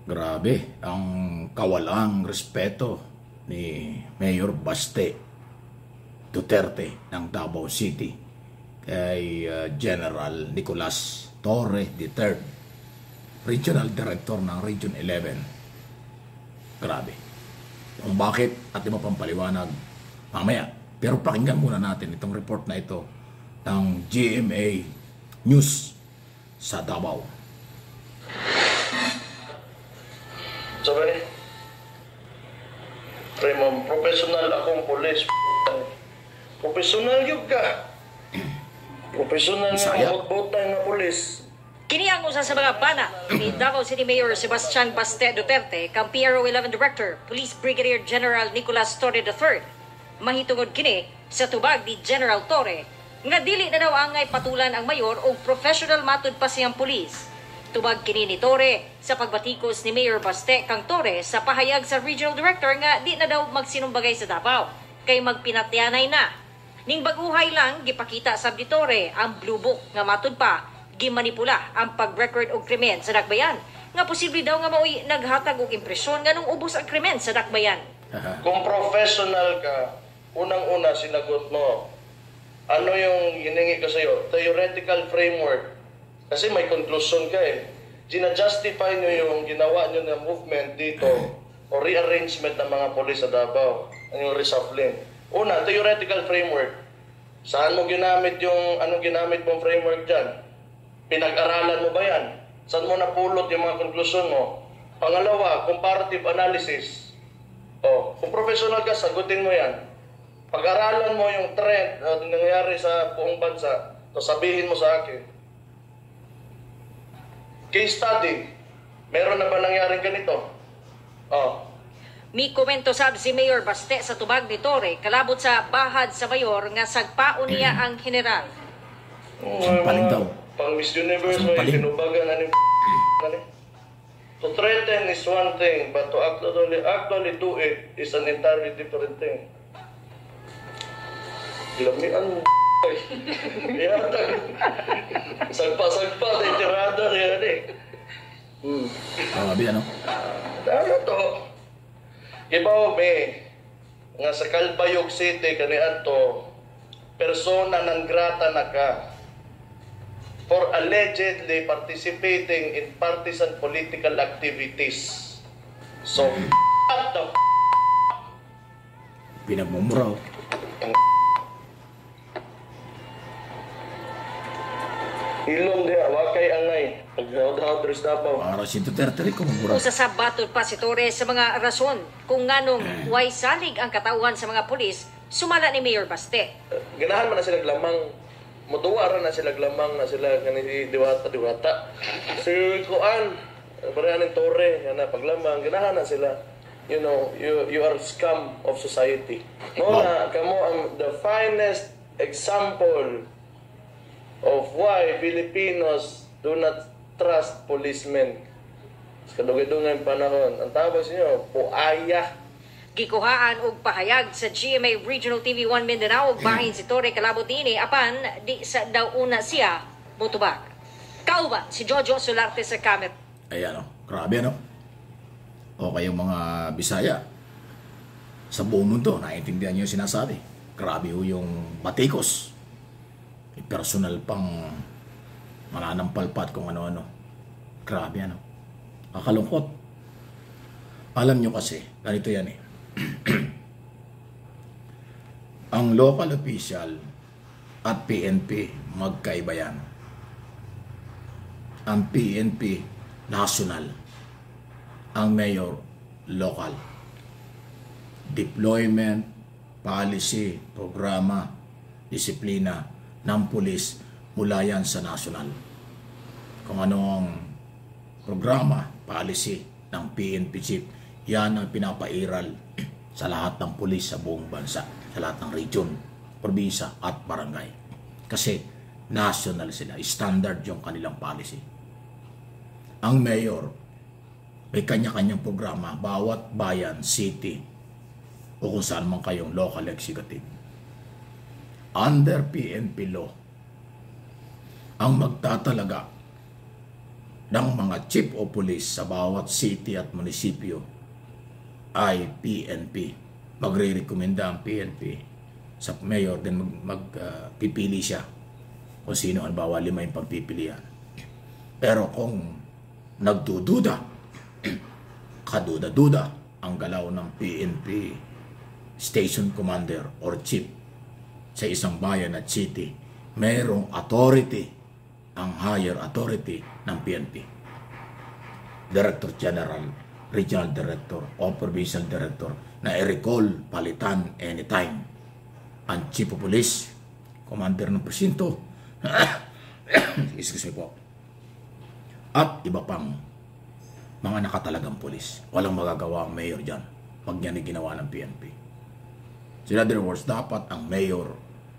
Grabe ang kawalang respeto ni Mayor Baste Duterte ng Davao City kay General Nicolas Torre III, Regional Director ng Region 11. Grabe. Kung bakit at iba pang paliwanag mamaya. Pero pakinggan muna natin itong report na ito ng GMA News sa Davao. Sabi, Raymond, professional akong polis. Professional yun ka. Professional nga bot-botay nga polis. Kini ang usa sa mga bana ni Davao City Mayor Sebastian Baste Duterte kang PRO 11 Director, Police Brigadier General Nicolas Torre III. Mahitungod kini sa tubag ni General Torre nga dili na daw angay patulan ang mayor o professional matud pa siyang pulis. Tubag kini ni Torre sa pagbatikos ni Mayor Baste kang Torre sa pahayag sa Regional Director nga di na daw magsinumbagay sa Davao kay magpinatyanay na. Ning baguhay lang gipakita sa Torre ang blue book nga matud pa gimanipula ang pag-record og krimen sa Dakbayan nga posible daw nga maoy naghatag og impresyon nga nung ubos ang krimen sa Dakbayan. Kung professional ka, unang-una sinagot mo, ano yung hiningi ko sa'yo? Theoretical framework. Kasi may conclusion ka eh. Gina-justify nyo yung ginawa nyo na movement dito o rearrangement ng mga polis sa Davao. Yung reshuffling. Una, theoretical framework. Saan mo ginamit yung, anong ginamit mong framework dyan? Pinag-aralan mo ba yan? Saan mo napulot yung mga conclusion mo? Pangalawa, comparative analysis. Kung professional ka, sagutin mo yan. Pag-aralan mo yung trend na nangyayari sa buong bansa, to sabihin mo sa akin. Case study, meron na ba nangyaring ganito? Mi komento sab si Mayor Baste sa tubag ni Torre kalabot sa bahad sa mayor nga sagpaon niya ang general. Sampaling daw. Pang Miss Universe may tinubagan ani. To threaten is one thing, but to actually do it is an entirely different thing. Lamian yata. Sagpa na tirada yan eh. Grabe ano? Ano to? Ibaw me, nga sa Calbayog City kanian to, persona non grata na ka for allegedly participating in partisan political activities. So, what the pinagmumuraw. ilong dia, wakay angay. Pag-hawd-hawd rin Davao. Para si Duterte rin kumumuraw. Usa sa batod pa si Torre sa mga rason kung nganong way salig ang katauhan sa mga pulis sumala ni Mayor Baste. Ganahan man na sila lamang, mutuwa na sila lamang na sila kanini diwata. Si Kuan, barihan ng Torre, na paglamang, ganahan na sila. You know, you are scum of society. Na kamo ang the finest example of why Filipinos do not trust policemen. Sa kadugay-dugay panahon, ang tawag sa inyo, puaya. Gikuhaan og pahayag sa GMA Regional TV 1 Mindanao og bahin si Torre kalabot niini apan di sa daw una siya motubag. Kauban si Jojo Solarte sa kamet. Ayan o, grabe ano? O kayong mga Bisaya sa buong mundo, naiintindihan niyo yung sinasabi. Grabe ho yung batikos. Personal pang mananampalpat kung ano-ano. Grabe ano. Kakalungkot. Alam nyo kasi, ganito yan eh. Ang local official at PNP magkaiba yan. Ang PNP national, ang mayor local. Deployment, policy, programa, disiplina ng pulis mula yan sa national. Kung anong programa, policy ng PNP chief, yan ang pinapairal sa lahat ng pulis sa buong bansa, sa lahat ng region, probinsya at barangay. Kasi national sila, standard yung kanilang policy. Ang mayor, may kanya-kanyang programa, bawat bayan, city, o kung saan man kayong local executive. Under PNP law, ang magtatalaga ng mga chief of police sa bawat city at munisipyo ay PNP. Magre-rekomenda ang PNP sa mayor, then magpipili siya kung sino ang bawa 5 yung pagpipilian. Pero kung nagdududa, kaduda-duda ang galaw ng PNP station commander or chief sa isang bayan at city, mayroong authority, ang higher authority ng PNP. Director General, Regional Director o Provincial Director na i-recall, palitan anytime. Ang Chief of Police, Commander ng Presinto, excuse me po, at iba pang mga nakatalagang pulis. Walang magagawa ang mayor dyan pag yan ay ginawa ng PNP. So in other words, dapat ang mayor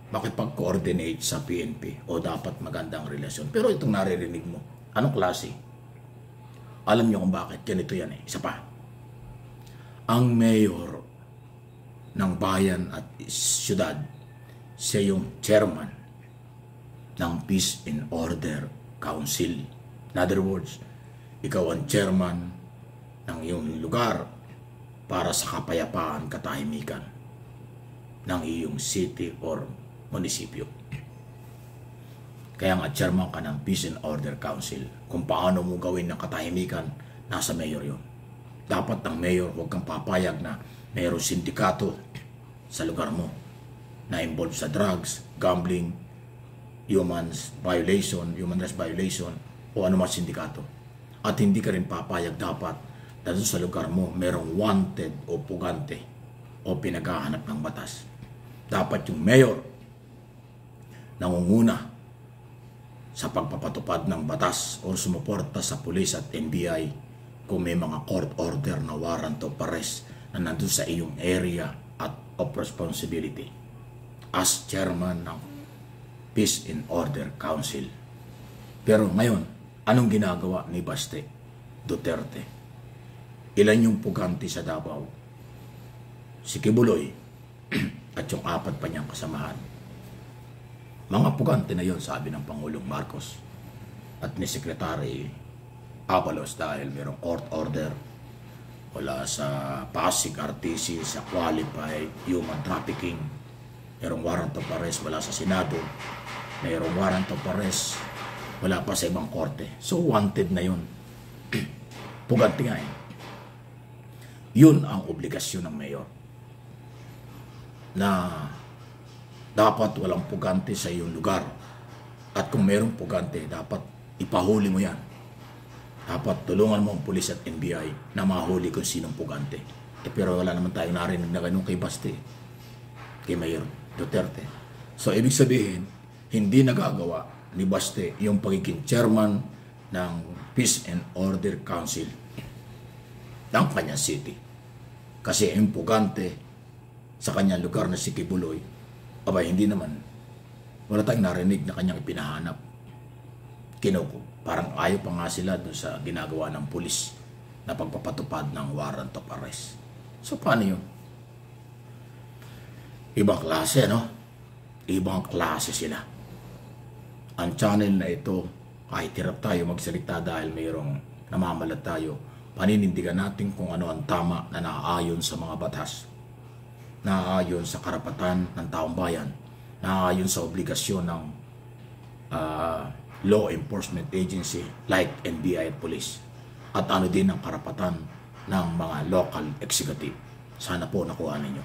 makipag-coordinate sa PNP o dapat magandang relasyon. Pero itong naririnig mo, anong klase? Alam niyo kung bakit. Ganito yan eh. Isa pa. Ang mayor ng bayan at siyudad, siya yung chairman ng Peace and Order Council. In other words, ikaw ang chairman ng iyong lugar para sa kapayapaan, katahimikan ng iyong city or munisipyo. Kaya nga chairman ka ng Peace and Order Council. Kung paano mo gawin ng katahimikan, nasa mayor yun. Dapat ang mayor, huwag kang papayag na mayroong sindikato sa lugar mo na involved sa drugs, gambling, human rights violation, o anumang sindikato. At hindi ka rin papayag dapat na doon sa lugar mo mayroong wanted o pugante o pinaghahanap ng batas. Dapat yung mayor nangunguna sa pagpapatupad ng batas o sumuporta sa pulis at NBI kung may mga court order na warrant of arrest na nandun sa iyong area at of responsibility as chairman ng Peace and Order Council. Pero ngayon, anong ginagawa ni Baste Duterte? Ilan yung puganti sa Davao? Si Kibuloy at yung 4 pa niyang kasamahan. Mga pugante na yon, sabi ng Pangulong Marcos at ni Secretary Abalos, dahil mayroong court order wala sa Pasig RTC sa qualified human trafficking. Mayroong warrant of arrest wala sa Senado. Mayroong warrant of arrest wala pa sa ibang korte. So wanted na yun. Pugante nga eh. Yun ang obligasyon ng mayor, na dapat walang pugante sa iyong lugar. At kung mayroong pugante, dapat ipahuli mo yan. Dapat tulungan mo ang pulis at NBI na mahuli kung sinong pugante. Pero wala naman tayong narinig na ganun kay Baste, kay Mayor Duterte. So ibig sabihin, hindi nagagawa ni Baste yung pagiging chairman ng Peace and Order Council ng kanyang city. Kasi yung pugante sa kanyang lugar na si Kibuloy, abay hindi naman, wala tayong narinig na kanyang ipinahanap. Parang ayaw pa nga sila doon sa ginagawa ng pulis na pagpapatupad ng warrant of arrest. So paano yun? Ibang klase, no? Ibang klase sila. Ang channel na ito, kahit hirap tayo magsalita dahil mayroong namamalat tayo, paninindigan natin kung ano ang tama na naaayon sa mga batas, naaayon sa karapatan ng taong bayan, naaayon sa obligasyon ng law enforcement agency like NBI at police, at ano din ang karapatan ng mga local executive. Sana po nakuha ninyo.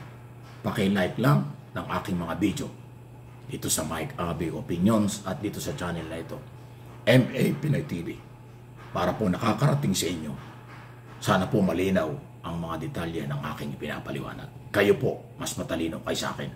Paki-like lang ng aking mga video dito sa Mike Abe Opinions at dito sa channel na ito, MA Pinoy TV, para po nakakarating sa inyo. Sana po malinaw ang mga detalye ng aking pinapaliwanag. Kayo po mas matalino kaysa akin.